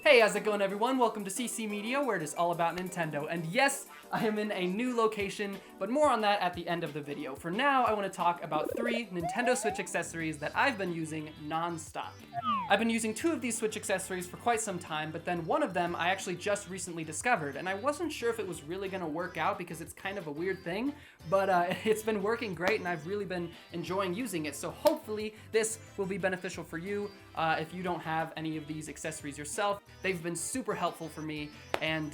Hey, how's it going, everyone? Welcome to CC Media, where it is all about Nintendo. And yes, I am in a new location, but more on that at the end of the video. For now, I want to talk about 3 Nintendo Switch accessories that I've been using non-stop. I've been using 2 of these Switch accessories for quite some time, but then one of them I actually just recently discovered, and I wasn't sure if it was really going to work out because it's kind of a weird thing, but it's been working great and I've really been enjoying using it. So hopefully this will be beneficial for you if you don't have any of these accessories yourself. They've been super helpful for me, and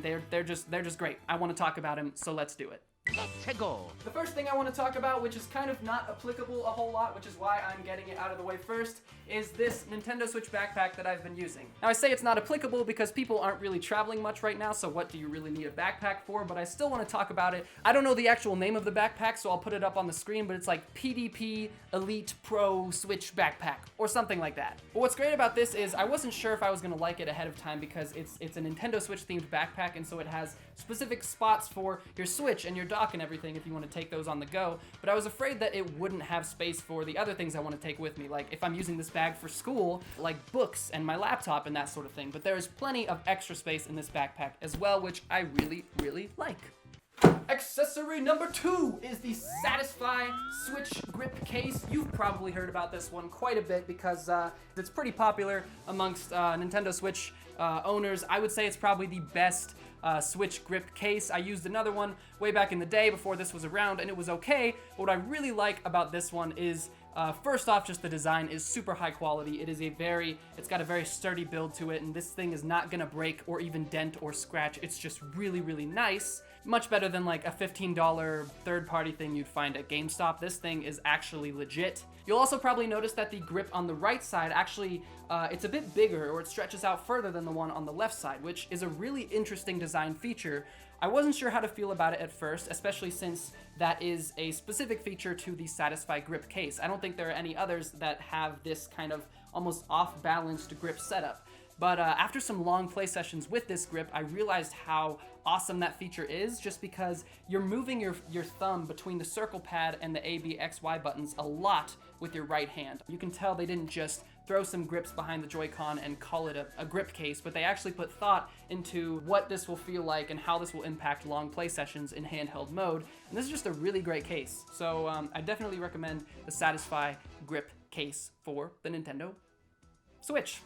they're just great. I want to talk about them, so let's do it. Let's go. The first thing I want to talk about, which is kind of not applicable a whole lot, which is why I'm getting it out of the way first, is this Nintendo Switch backpack that I've been using. Now, I say it's not applicable because people aren't really traveling much right now, so what do you really need a backpack for? But I still want to talk about it. I don't know the actual name of the backpack, so I'll put it up on the screen, but it's like PDP Elite Pro Switch Backpack, or something like that. But what's great about this is I wasn't sure if I was going to like it ahead of time because it's a Nintendo Switch themed backpack, and so it has specific spots for your Switch and your dock and everything if you want to take those on the go, but I was afraid that it wouldn't have space for the other things I want to take with me, like if I'm using this bag for school, like books and my laptop and that sort of thing. But there is plenty of extra space in this backpack as well, which I really like. Accessory number 2 is the Satisfy Switch Grip Case. You've probably heard about this one quite a bit because it's pretty popular amongst Nintendo Switch owners. I would say it's probably the best Switch grip case. I used another one way back in the day before this was around and it was okay. But what I really like about this one is first off, just the design is super high quality. It's got a very sturdy build to it, and this thing is not gonna break or even dent or scratch. It's just really nice. Much better than like a $15 third-party thing you'd find at GameStop. This thing is actually legit. You'll also probably notice that the grip on the right side actually, it's a bit bigger, or it stretches out further than the one on the left side, which is a really interesting design feature. I wasn't sure how to feel about it at first, especially since that is a specific feature to the Satisfy grip case. I don't think there are any others that have this kind of almost off-balanced grip setup. But after some long play sessions with this grip, I realized how awesome that feature is, just because you're moving your thumb between the circle pad and the A, B, X, Y buttons a lot with your right hand. You can tell they didn't just throw some grips behind the Joy-Con and call it a grip case, but they actually put thought into what this will feel like and how this will impact long play sessions in handheld mode. And this is just a really great case. So I definitely recommend the Satisfy grip case for the Nintendo Switch.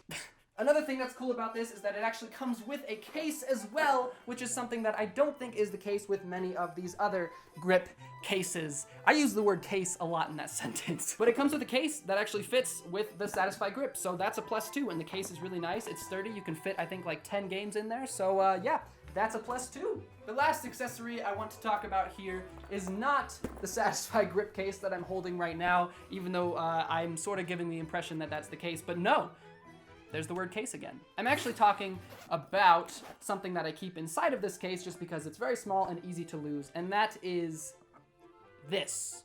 Another thing that's cool about this is that it actually comes with a case as well, which is something that I don't think is the case with many of these other grip cases. I use the word case a lot in that sentence. But it comes with a case that actually fits with the Satisfy grip, so that's a +2, and the case is really nice. It's sturdy. You can fit, I think, like 10 games in there, so yeah. That's a +2. The last accessory I want to talk about here is not the Satisfy grip case that I'm holding right now, even though I'm sort of giving the impression that that's the case, but no. There's the word case again. I'm actually talking about something that I keep inside of this case just because it's very small and easy to lose, and that is this.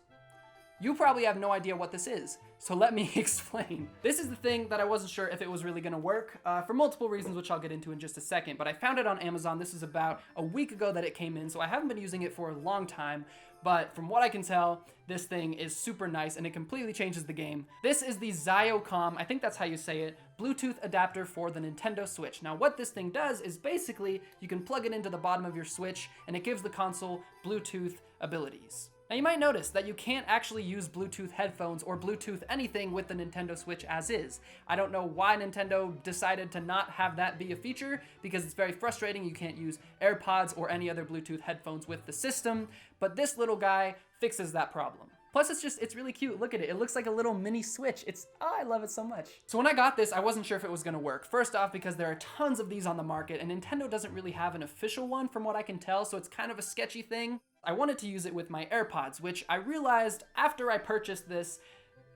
You probably have no idea what this is, so let me explain. This is the thing that I wasn't sure if it was really gonna work for multiple reasons, which I'll get into in just a second, but I found it on Amazon. This is about a week ago that it came in, so I haven't been using it for a long time, but from what I can tell, this thing is super nice and it completely changes the game. This is the Xiocom, I think that's how you say it, Bluetooth adapter for the Nintendo Switch. Now what this thing does is basically you can plug it into the bottom of your Switch and it gives the console Bluetooth abilities. Now you might notice that you can't actually use Bluetooth headphones or Bluetooth anything with the Nintendo Switch as is. I don't know why Nintendo decided to not have that be a feature, because it's very frustrating. You can't use AirPods or any other Bluetooth headphones with the system, but this little guy fixes that problem. Plus, it's really cute. Look at it. It looks like a little mini Switch. I love it so much. So when I got this, I wasn't sure if it was gonna work. First off, because there are tons of these on the market, and Nintendo doesn't really have an official one from what I can tell, so it's kind of a sketchy thing. I wanted to use it with my AirPods, which I realized after I purchased this,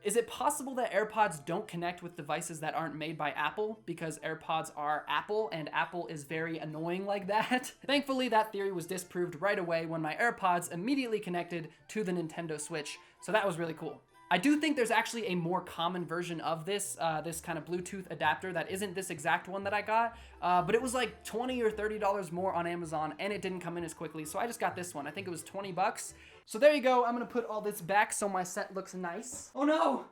is it possible that AirPods don't connect with devices that aren't made by Apple? Because AirPods are Apple, and Apple is very annoying like that. Thankfully, that theory was disproved right away when my AirPods immediately connected to the Nintendo Switch, so that was really cool. I do think there's actually a more common version of this, this kind of Bluetooth adapter that isn't this exact one that I got, but it was like $20 or $30 more on Amazon, and it didn't come in as quickly, so I just got this one. I think it was 20 bucks. So there you go. I'm gonna put all this back so my set looks nice. Oh no!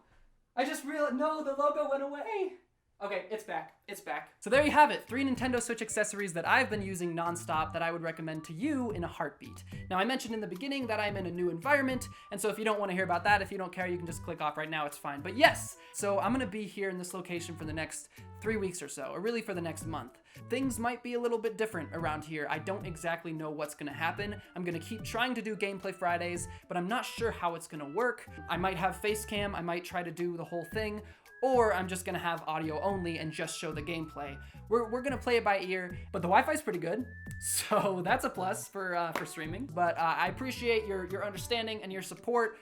I just realized, no, the logo went away! Okay, it's back. It's back. So there you have it, 3 Nintendo Switch accessories that I've been using nonstop that I would recommend to you in a heartbeat. Now, I mentioned in the beginning that I'm in a new environment, and so if you don't want to hear about that, if you don't care, you can just click off right now, it's fine. But yes, so I'm gonna be here in this location for the next 3 weeks or so, or really for the next month. Things might be a little bit different around here. I don't exactly know what's gonna happen. I'm gonna keep trying to do Gameplay Fridays, but I'm not sure how it's gonna work. I might have face cam, I might try to do the whole thing, or I'm just gonna have audio only and just show the gameplay. We're gonna play it by ear, but the Wi-Fi's pretty good, so that's a plus for streaming. But I appreciate your understanding and your support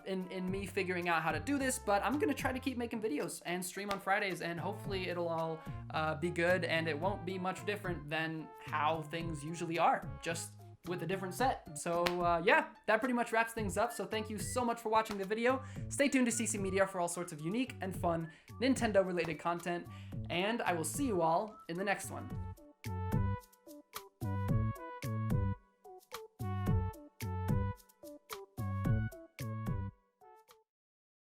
in me figuring out how to do this, but I'm gonna try to keep making videos and stream on Fridays, and hopefully it'll all be good, and it won't be much different than how things usually are, just with a different set. So yeah, that pretty much wraps things up. So thank you so much for watching the video. Stay tuned to CC Media for all sorts of unique and fun Nintendo related content, and I will see you all in the next one.